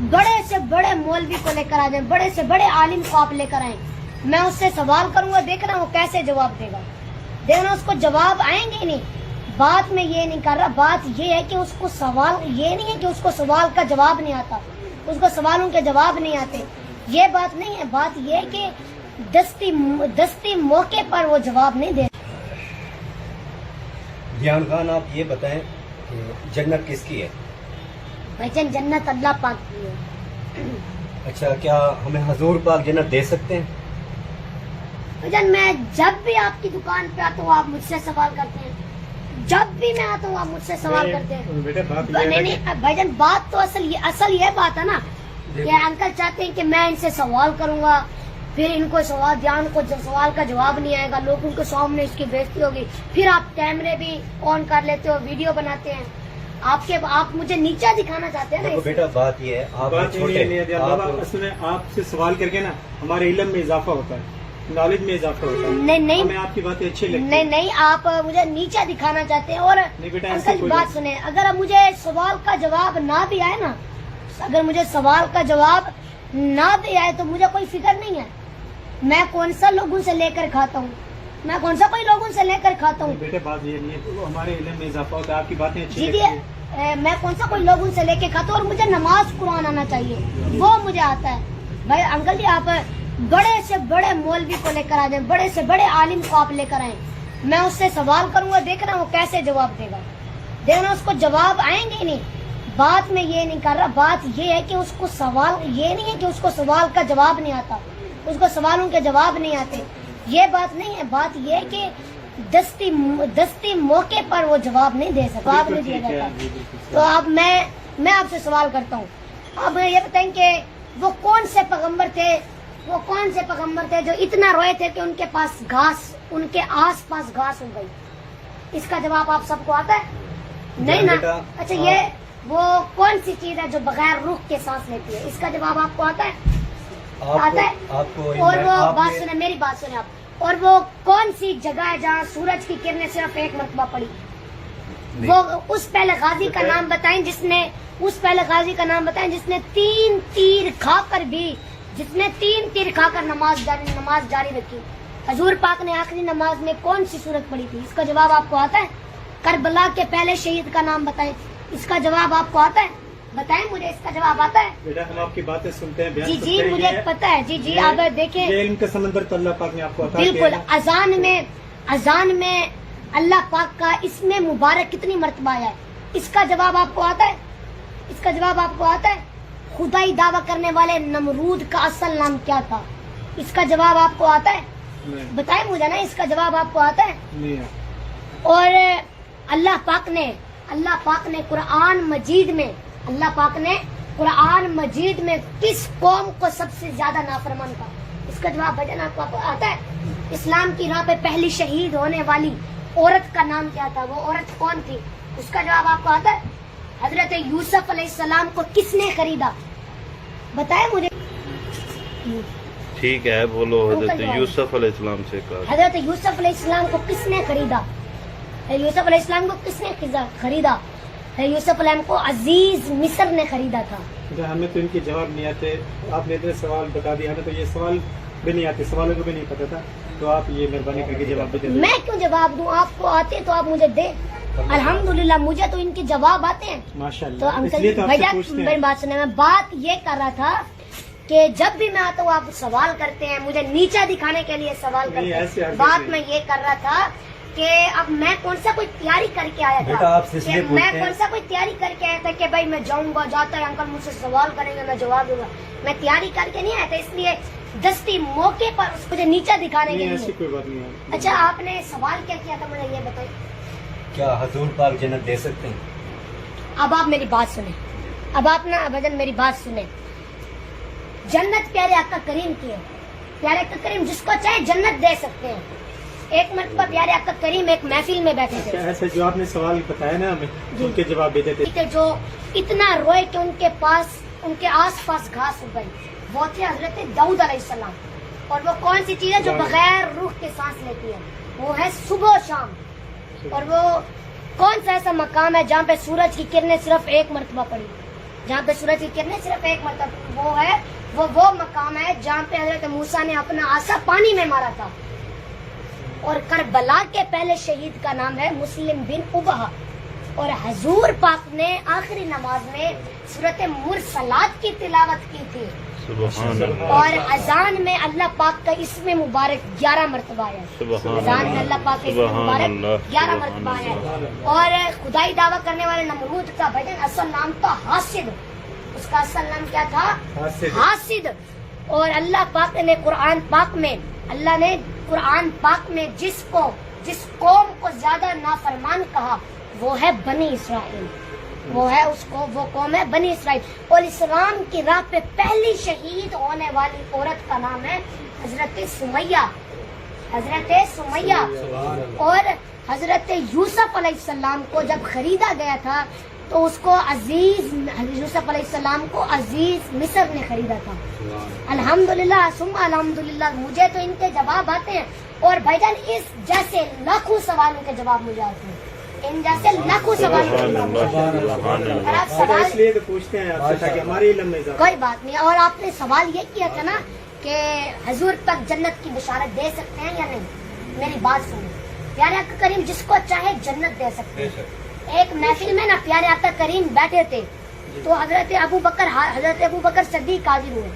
बड़े से बड़े मौलवी को लेकर आ जाए, बड़े से बड़े आलिम को आप लेकर आए, मैं उससे सवाल करूंगा, देखना वो कैसे जवाब देगा। देखना उसको जवाब आएंगे ही नहीं। बात में ये नहीं कर रहा, बात ये है कि उसको सवाल, ये नहीं है कि उसको सवाल का जवाब नहीं आता, उसको सवालों के जवाब नहीं आते, ये बात नहीं है। बात ये है कि दस्ती मौके पर वो जवाब नहीं दे। जियान खान, आप ये बताएं कि जन्नत किसकी है? भाईजान जन्नत अल्लाह पाक की है। अच्छा, क्या हमें हुजूर पाक जन्नत दे सकते हैं? भाईजान मैं जब भी आपकी दुकान पे आता हूँ आप मुझसे सवाल करते हैं, जब भी मैं आता हूँ आप मुझसे सवाल करते हैं। बेटा बात नहीं भाईजान, बात तो असल ये बात है ना कि अंकल चाहते हैं कि मैं इनसे सवाल करूंगा, फिर इनको सवाल का जवाब नहीं आएगा, लोगों के सामने इसकी बेइज्जती होगी, फिर आप कैमरे भी ऑन कर लेते हो, वीडियो बनाते हैं। आप मुझे नीचा दिखाना चाहते हैं ना। बेटा बात ये है, आप छोटे आपसे सवाल करके ना हमारे इल्म में इजाफा होता है, नॉलेज में इजाफा होता है। नहीं हमें आपकी बातें अच्छी लगती है। नहीं, आप मुझे नीचा दिखाना चाहते हैं। और अंकल बात सुने, अगर मुझे सवाल का जवाब ना भी आए ना, अगर मुझे सवाल का जवाब ना भी आए तो मुझे कोई फिक्र नहीं है। मैं कौन सा लोगों से लेकर खाता हूँ, मैं कौन सा कोई लोगों से लेकर खाता हूँ। बेटे बात ये नहीं है, हमारे इल्म में इजाफा होता है, आपकी बातें अच्छी लगती है। मैं कौन सा कोई लोगों से लेकर खाता हूँ, और मुझे नमाज कुरान आना चाहिए, वो मुझे आता है। भाई अंकल जी, आप बड़े से बड़े मौलवी को लेकर आ जाए, बड़े से बड़े आलिम को आप लेकर आए, मैं उससे सवाल करूंगा, देखना वो कैसे जवाब देगा। देखना उसको जवाब आएंगे ही नहीं। बात में ये नहीं कर रहा, बात ये है कि उसको सवाल, ये नहीं है कि उसको सवाल का जवाब नहीं आता, उसको सवालों के जवाब नहीं आते, ये बात नहीं है। बात ये है कि दस्ती मौके पर वो जवाब नहीं दे सकता, जवाब नहीं दिया जाता। तो अब मैं आपसे सवाल करता हूँ, अब ये बताएं कि वो कौन से पैगंबर थे जो इतना रोए थे कि उनके पास घास, उनके आस पास घास हो गई। इसका जवाब आप सबको आता है? नहीं ना। अच्छा, ये वो कौन सी चीज है जो बगैर रुख के सांस लेती है? इसका जवाब आपको आता है? आता है। और वो बात सुने, मेरी बात सुने आप, और वो कौन सी जगह है जहाँ सूरज की किरणें सिर्फ एक मरतबा पड़ी? वो उस पहले गाजी का नाम बताएं जिसने, जिसने तीन तीर खाकर नमाज जारी रखी। हजूर पाक ने आखिरी नमाज में कौन सी सूरत पड़ी थी? इसका जवाब आपको आता है? करबला के पहले शहीद का नाम बताएं, इसका जवाब आपको आता है? बताएं मुझे, इसका जवाब आता है? बेटा हम आपकी बातें सुनते हैं, बयान जी मुझे पता है। जी आप देखें, ये इनका समंदर तो अल्लाह पाक ने आपको अता किया है। बिल्कुल। अजान में अल्लाह पाक का इसमें मुबारक कितनी मर्तबा आया है? इसका जवाब आपको आता है? इसका जवाब आपको आता है? खुदाई दावा करने वाले नमरूद का असल नाम क्या था? इसका जवाब आपको आता है? बताएं मुझे ना, इसका जवाब आपको आता है? नहीं। और अल्लाह पाक ने कुरान मजीद में किस कौम को सबसे ज्यादा नाफरमान कहा? इसका जवाब भजन आपको आता है? इस्लाम की राह पे पहली शहीद होने वाली औरत का नाम क्या था? वो औरत कौन थी? उसका जवाब आपको आता है? हजरत यूसुफ अलैहिस्सलाम को किसने खरीदा? बताएं मुझे। ठीक है, बोलो। हजरत यूसुफ अलैहिस्सलाम से कहा, हजरत यूसुफ अलैहिस्सलाम को किसने खरीदा? यूसुफ अलैहिस्सलाम को किसने खरीदा? यूसुफ अलैहिस्सलाम को अजीज मिस्र ने खरीदा था। हमें तो इनके जवाब नहीं आते, आपने इतने सवाल बता दिया, हमें तो ये सवाल भी नहीं आते, सवालों को भी नहीं पता था, तो आप ये मेहरबानी करके जवाब भी दे। मैं क्यों जवाब दूं? आपको आते तो आप मुझे दे। अल्हम्दुलिल्लाह मुझे तो इनके जवाब आते हैं माशाअल्लाह। तो अंकल भैया मेरी बात सुने, मैं बात ये कर रहा था कि जब भी मैं आता हूँ आप सवाल करते हैं, मुझे नीचा दिखाने के लिए सवाल करते हैं। बात मैं ये कर रहा था कि अब मैं कौन सा कोई तैयारी करके आया था, कि भाई मैं जाऊंगा, जाता है अंकल मुझसे सवाल करेंगे, मैं जवाब दूंगा। मैं तैयारी करके नहीं आया था, इसलिए दस्ती मौके पर मुझे नीचा दिखाने के लिए। ऐसी कोई बात नहीं है। अच्छा, आपने सवाल क्या किया था, मुझे ये बताइए। क्या हुजूर पाक जन्नत दे सकते हैं? अब आप मेरी बात सुने, अब आप ना भजन मेरी बात सुने। जन्नत प्यारे आका करीम की है, प्यारे आका करीम जिसको चाहे जन्नत दे सकते हैं। एक मरतबा प्यारे आका करीम एक महफिल में बैठे थे। ऐसे जो आपने सवाल बताया ना हमें, उनके जवाब देते थे। जो इतना रोए कि उनके आस पास घास उग गई, वो थे हजरत दाऊद अलैहिस्सलाम। और वो कौन सी चीज है जो बगैर रूह के सांस लेती है? वो है सुबह शाम। और वो कौन सा ऐसा मकाम है जहाँ पे सूरज की किरणें सिर्फ एक मरतबा पड़ी? جہاں پہ سورج کی کرنیں صرف ایک مطلب وہ مقام ہے جہاں پہ حضرت موسیٰ نے اپنا عصا پانی میں مارا تھا. اور کربلا کے پہلے شہید کا نام ہے مسلم بن ابہ. اور حضور پاک نے آخری نماز میں سورۃ مرسلات کی تلاوت کی تھی. سبحان اللہ. اور اذان میں اللہ پاک کا اسم مبارک 11 مرتبہ ہے. سبحان اذان میں اللہ پاک کا اسم سبحان مبارک اللہ. 11 مرتبہ ہے. اور خدائی دعویٰ کرنے والے نمرود کا بھجن اصل نام تھا حاسد. اس کا اصل نام کیا تھا؟ حاسد. اور اللہ پاک نے قرآن پاک میں جس قوم کو زیادہ نافرمان کہا وہ ہے بنی اسرائیل. وہ قوم ہے بنی اسرائیل. اور اسلام کی راہ پہ پہلی شہید ہونے والی عورت کا نام ہے حضرت سمیہ. اور حضرت یوسف علیہ السلام کو جب خریدا گیا تھا تو اس کو یوسف علیہ السلام کو عزیز مصر نے خریدا تھا. الحمدللہ ثم الحمدللہ مجھے تو ان کے جواب آتے ہیں. اور بھائی جان اس جیسے لاکھوں سوالوں کے جواب مجھے آتے ہیں. ان جیسے لاکھوں سوالوں کے جواب. اگر آپ سوال اس لیے تو پوچھتے ہیں آپ سے تاکہ ہمارے علم میں اضافہ. کوئی بات نہیں. اور آپ نے سوال یہ کیا تھا نا کہ حضور تک جنت کی بشارت دے سکتے ہیں یا نہیں. میری بات سنیں. پیارے آقا کریم جس کو چاہے جنت دے سکتے ہیں. ایک محفل میں نا پیارے آقا کریم بیٹھے تھے تو حضرت ابو بکر صدیق حاضر ہوئے.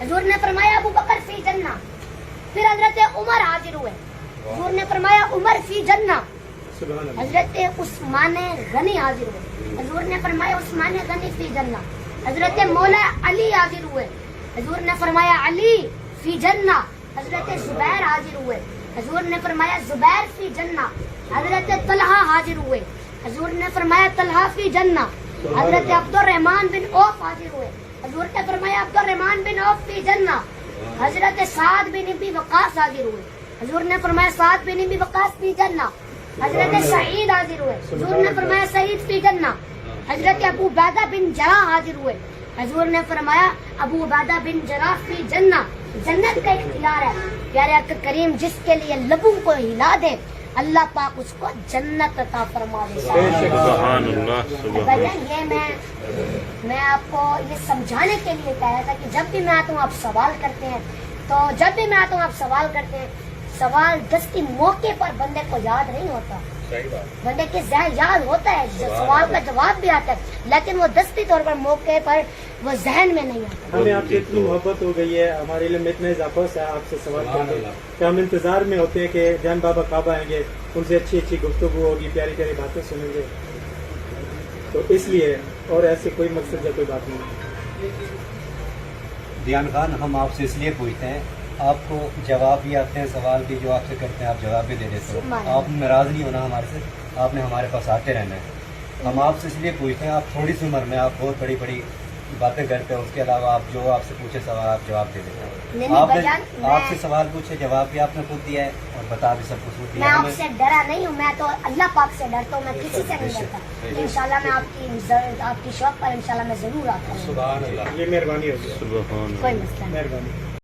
حضور نے فرمایا ابو بکر فی جنہ. پھر حضرت عمر حاضر ہوئے. حضور نے فرمایا عمر فی جنہ. حضرت عثمان غنی حاضر ہوئے. حضور نے فرمایا عثمان غنی فی جنہ. حضرت مولا علی حاضر ہوئے. حضور نے فرمایا علی فی جنہ. حضرت زبیر حاضر ہوئے. حضور نے فرمایا زبیر فی جنہ. حضرت طلحہ حاضر ہوئے. حضور نے فرمایا طلحہ فی جنہ. حضرت عبد الرحمن بن عوف حاضر ہوئے. حضور نے فرمایا عبد الرحمن بن عوف فی جنہ. حضرت سعد بن ابی وقاص حاضر ہوئے. حضور نے فرمایا سعد بن ابی وقاص فی جنہ. حضرت سعید حاضر ہوئے. حضور نے فرمایا سعید فی جنہ. حضرت ابو عبیدہ بن جراح حاضر ہوئے. حضور نے فرمایا ابو عبیدہ بن جراح فی جنہ. جنت کا اختیار ہے. پیارے آقا کریم جس کے لیے لبوں کو ہلا دے اللہ پاک اس کو جنت عطا فرما دے. سبحان اللہ. یہ میں آپ کو یہ سمجھانے کے لیے کہہ رہا تھا کہ جب بھی میں آتا ہوں آپ سوال کرتے ہیں سوال دستی موقع پر بندے کو یاد نہیں ہوتا. بندے کے ذہن یاد ہوتا ہے سوال کا جواب بھی آتا ہے لیکن وہ دستی طور پر موقع پر وہ ذہن میں نہیں آتا. ہمیں آپ سے اتنی محبت ہو گئی ہے ہمارے علم میں اتنا اضافہ ہے آپ سے سوال کرتے ہیں کہ ہم انتظار میں ہوتے ہیں کہ جان بابا کعبہ آئیں گے ان سے اچھی گفتگو ہوگی پیاری پیاری باتیں سنیں گے. تو اس لیے اور ایسے کوئی مقصد یا کوئی بات نہیں. دیان خان ہم آپ سے اس لیے پوچھتے ہیں آپ کو جواب بھی آتے ہیں سوال بھی جو آپ سے کرتے ہیں آپ جواب بھی دے دیتے ہو. آپ ناراض نہیں ہونا ہمارے سے. آپ نے ہمارے پاس آتے رہنا ہے. ہم آپ سے اس لیے پوچھتے ہیں آپ تھوڑی سی عمر میں آپ بہت بڑی باتیں کرتے ہیں. اس کے علاوہ آپ جو آپ سے پوچھے سوال آپ جواب دے دیتے ہیں. آپ سے سوال پوچھے جواب بھی آپ نے خود دیا ہے اور بتا بھی سب کچھ میں آپ سے ڈرا نہیں ہوں. میں تو اللہ پاک سے ڈرتا ہوں. میں کسی سے نہیں ڈرتا. انشاءاللہ میں آپ کی شوق پر انشاءاللہ میں ضرور آتا ہوں. سبحان اللہ. یہ مہربانی ہوگی. سبحان اللہ. کوئی مسئلہ نہیں. مہربانی.